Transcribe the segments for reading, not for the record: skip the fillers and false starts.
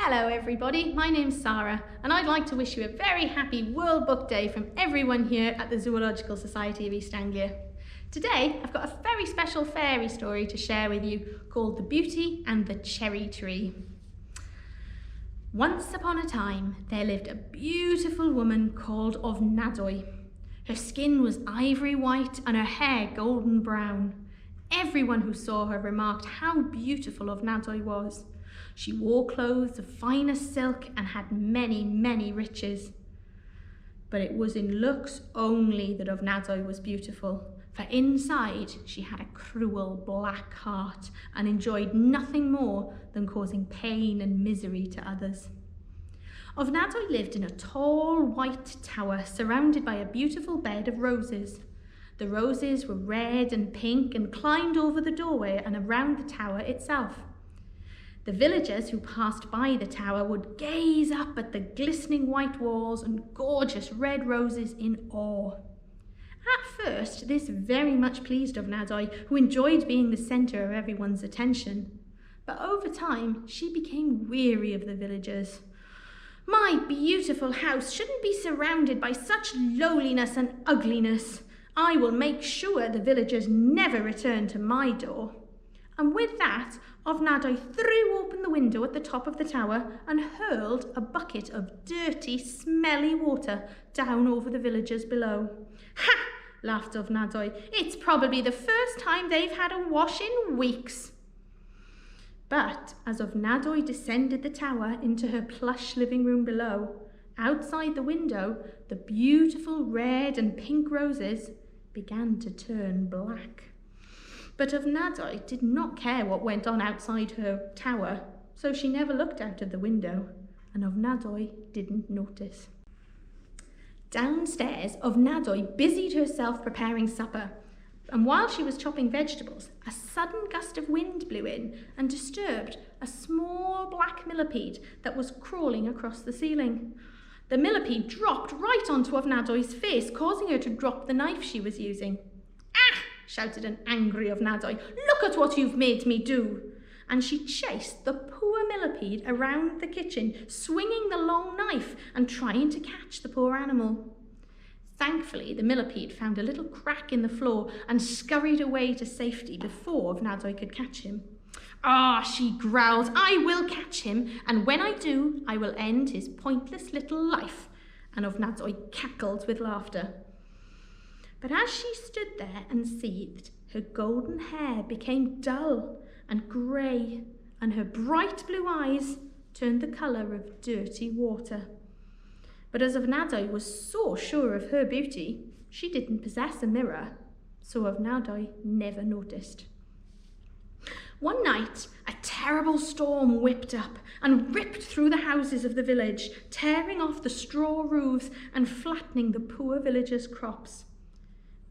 Hello everybody, my name's Sara and I'd like to wish you a very happy World Book Day from everyone here at the Zoological Society of East Anglia. Today I've got a very special fairy story to share with you called The Beauty and the Cherry Tree. Once upon a time there lived a beautiful woman called Ofnadwy. Her skin was ivory white and her hair golden brown. Everyone who saw her remarked how beautiful Ofnadwy was. She wore clothes of finest silk and had many, many riches. But it was in looks only that Ofnadwy was beautiful, for inside she had a cruel black heart and enjoyed nothing more than causing pain and misery to others. Ofnadwy lived in a tall white tower surrounded by a beautiful bed of roses. The roses were red and pink and climbed over the doorway and around the tower itself. The villagers who passed by the tower would gaze up at the glistening white walls and gorgeous red roses in awe. At first, this very much pleased Ofnadwy, who enjoyed being the centre of everyone's attention. But over time, she became weary of the villagers. "My beautiful house shouldn't be surrounded by such lowliness and ugliness. I will make sure the villagers never return to my door." And with that, Ofnadwy threw open the window at the top of the tower and hurled a bucket of dirty, smelly water down over the villagers below. "Ha!" laughed Ofnadwy. "It's probably the first time they've had a wash in weeks." But as Ofnadwy descended the tower into her plush living room below, outside the window, the beautiful red and pink roses began to turn black. But Ofnadwy did not care what went on outside her tower, so she never looked out of the window, and Ofnadwy didn't notice. Downstairs, Ofnadwy busied herself preparing supper, and while she was chopping vegetables, a sudden gust of wind blew in and disturbed a small black millipede that was crawling across the ceiling. The millipede dropped right onto Ofnadwy's face, causing her to drop the knife she was using. "Ah!" shouted an angry Ofnadwy. "Look at what you've made me do!" And she chased the poor millipede around the kitchen, swinging the long knife and trying to catch the poor animal. Thankfully, the millipede found a little crack in the floor and scurried away to safety before Ofnadwy could catch him. "Ah," she growled, "I will catch him, and when I do, I will end his pointless little life." And Ofnadwy cackled with laughter. But as she stood there and seethed, her golden hair became dull and grey, and her bright blue eyes turned the colour of dirty water. But as Ofnadwy was so sure of her beauty, she didn't possess a mirror, so Ofnadwy never noticed. One night, a terrible storm whipped up and ripped through the houses of the village, tearing off the straw roofs and flattening the poor villagers' crops.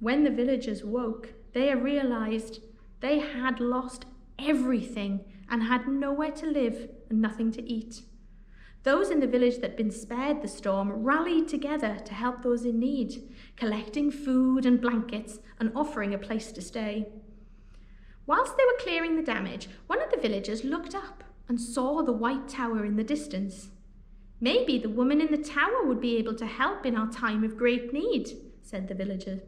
When the villagers woke, they realised they had lost everything and had nowhere to live and nothing to eat. Those in the village that had been spared the storm rallied together to help those in need, collecting food and blankets and offering a place to stay. Whilst they were clearing the damage, one of the villagers looked up and saw the white tower in the distance. "Maybe the woman in the tower would be able to help in our time of great need," said the villager.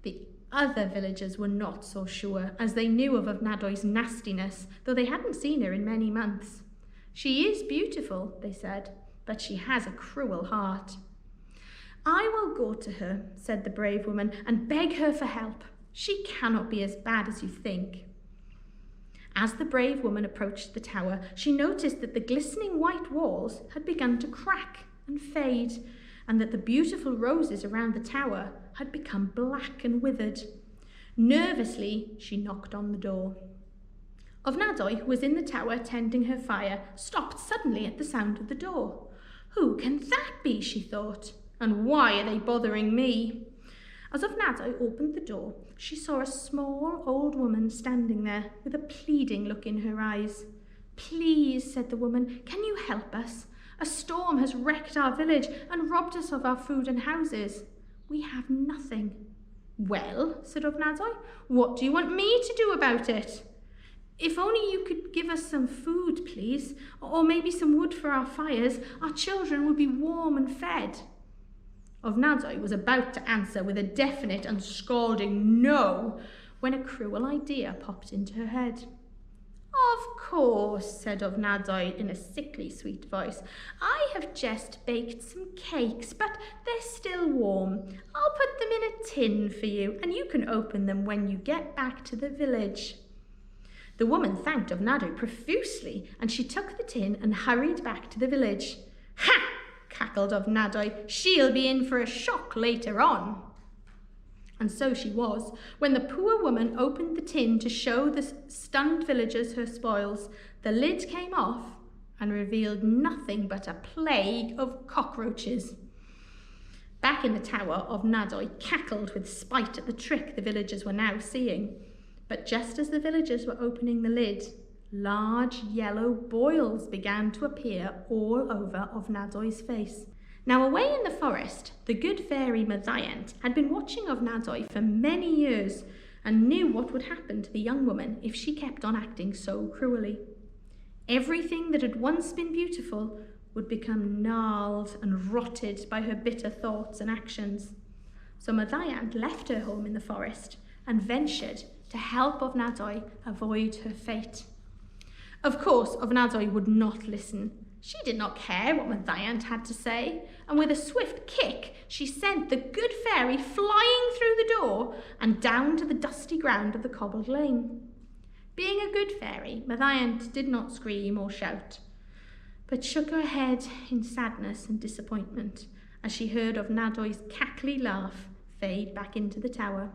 The other villagers were not so sure, as they knew of Ofnadwy's nastiness, though they hadn't seen her in many months. "She is beautiful," they said, "but she has a cruel heart." "I will go to her," said the brave woman, "and beg her for help. She cannot be as bad as you think." As the brave woman approached the tower, she noticed that the glistening white walls had begun to crack and fade, and that the beautiful roses around the tower had become black and withered. Nervously, she knocked on the door. Ofnadwy, who was in the tower tending her fire, stopped suddenly at the sound of the door. "Who can that be?" she thought, "and why are they bothering me?" As Ofnadwy opened the door, she saw a small old woman standing there with a pleading look in her eyes. "Please," said the woman, "can you help us? A storm has wrecked our village and robbed us of our food and houses. We have nothing." "Well," said Ofnadwy, "what do you want me to do about it?" If only you could give us some food, please, or maybe some wood for our fires, our children would be warm and fed." Ofnadwy was about to answer with a definite and scalding no when a cruel idea popped into her head. "Of course," said Ofnadwy in a sickly sweet voice. "I have just baked some cakes, but they're still warm. I'll put them in a tin for you, and you can open them when you get back to the village." The woman thanked Ofnadwy profusely, and she took the tin and hurried back to the village. "Ha!" cackled Ofnadwy. "She'll be in for a shock later on." And so she was. When the poor woman opened the tin to show the stunned villagers her spoils, the lid came off and revealed nothing but a plague of cockroaches. Back in the tower, Ofnadwy cackled with spite at the trick the villagers were now seeing. But just as the villagers were opening the lid, large yellow boils began to appear all over Ofnadwy's face. Now, away in the forest, the good fairy Mathiant had been watching Ofnadwy for many years and knew what would happen to the young woman if she kept on acting so cruelly. Everything that had once been beautiful would become gnarled and rotted by her bitter thoughts and actions. So Mathiant left her home in the forest and ventured to help Ofnadwy avoid her fate. Of course, Ofnadwy would not listen. She did not care what Mathiant had to say, and with a swift kick, she sent the good fairy flying through the door and down to the dusty ground of the cobbled lane. Being a good fairy, Mathiant did not scream or shout, but shook her head in sadness and disappointment as she heard Ofnadwy's cackly laugh fade back into the tower.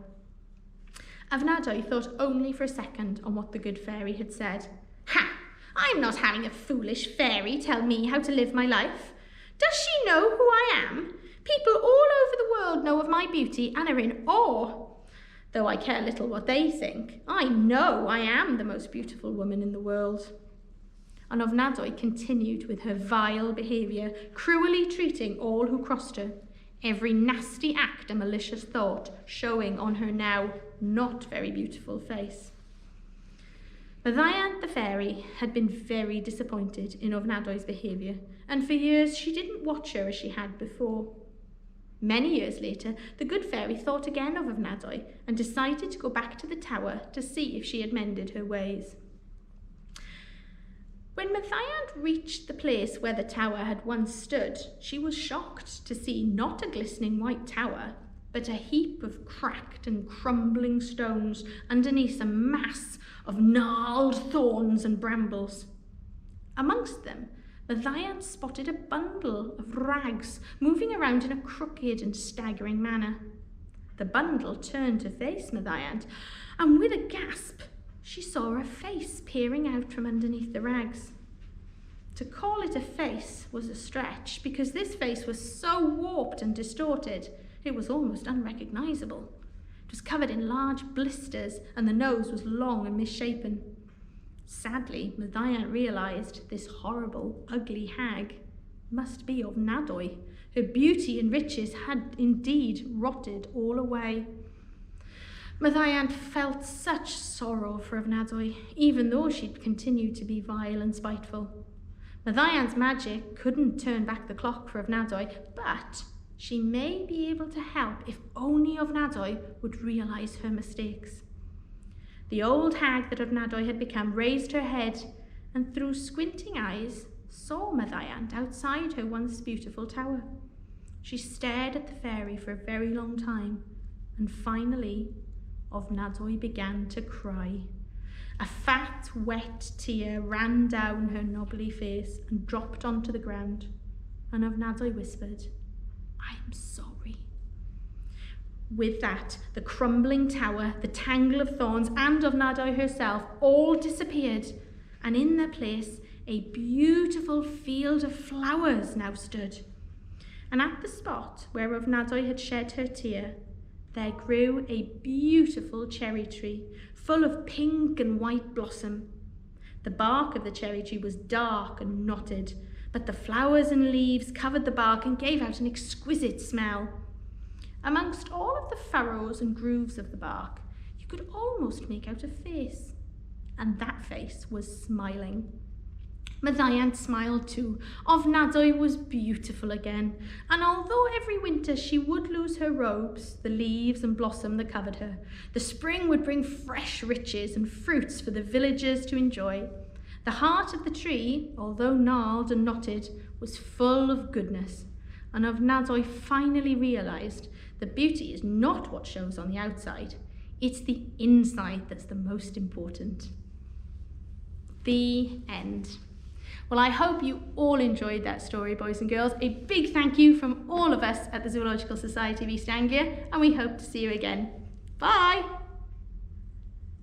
Ofnadwy thought only for a second on what the good fairy had said. "Ha! I'm not having a foolish fairy tell me how to live my life. Does she know who I am? People all over the world know of my beauty and are in awe. Though I care little what they think, I know I am the most beautiful woman in the world." And Ofnadwy continued with her vile behaviour, cruelly treating all who crossed her, every nasty act and malicious thought showing on her now not very beautiful face. Mathiant the fairy had been very disappointed in Ofnadwy's behaviour, and for years she didn't watch her as she had before. Many years later, the good fairy thought again of Ofnadwy and decided to go back to the tower to see if she had mended her ways. When Mathiant reached the place where the tower had once stood, she was shocked to see not a glistening white tower, but a heap of cracked and crumbling stones underneath a mass of gnarled thorns and brambles. Amongst them, Mathiant spotted a bundle of rags moving around in a crooked and staggering manner. The bundle turned to face Mathiant, and with a gasp, she saw a face peering out from underneath the rags. To call it a face was a stretch, because this face was so warped and distorted, it was almost unrecognisable. It was covered in large blisters, and the nose was long and misshapen. Sadly, Mathiant realised this horrible, ugly hag must be Ofnadwy. Her beauty and riches had indeed rotted all away. Mathiant felt such sorrow for Ofnadwy, even though she'd continued to be vile and spiteful. Mathiant's magic couldn't turn back the clock for Ofnadwy, but she may be able to help if only Ofnadwy would realise her mistakes. The old hag that Ofnadwy had become raised her head and through squinting eyes saw Mathiant outside her once beautiful tower. She stared at the fairy for a very long time, and finally Ofnadwy began to cry. A fat, wet tear ran down her knobbly face and dropped onto the ground, and Ofnadwy whispered, "I'm sorry." With that, the crumbling tower, the tangle of thorns, and Ofnadwy herself all disappeared, and in their place a beautiful field of flowers now stood. And at the spot where Ofnadwy had shed her tear, there grew a beautiful cherry tree, full of pink and white blossom. The bark of the cherry tree was dark and knotted, but the flowers and leaves covered the bark and gave out an exquisite smell. Amongst all of the furrows and grooves of the bark, you could almost make out a face. and that face was smiling. Maddaiant smiled too. Ofnadwy was beautiful again, and although every winter she would lose her robes, the leaves and blossom that covered her, the spring would bring fresh riches and fruits for the villagers to enjoy. The heart of the tree, although gnarled and knotted, was full of goodness, and Ofnadwy finally realised that beauty is not what shows on the outside, it's the inside that's the most important. The end. Well, I hope you all enjoyed that story, boys and girls. A big thank you from all of us at the Zoological Society of East Anglia, and we hope to see you again. Bye!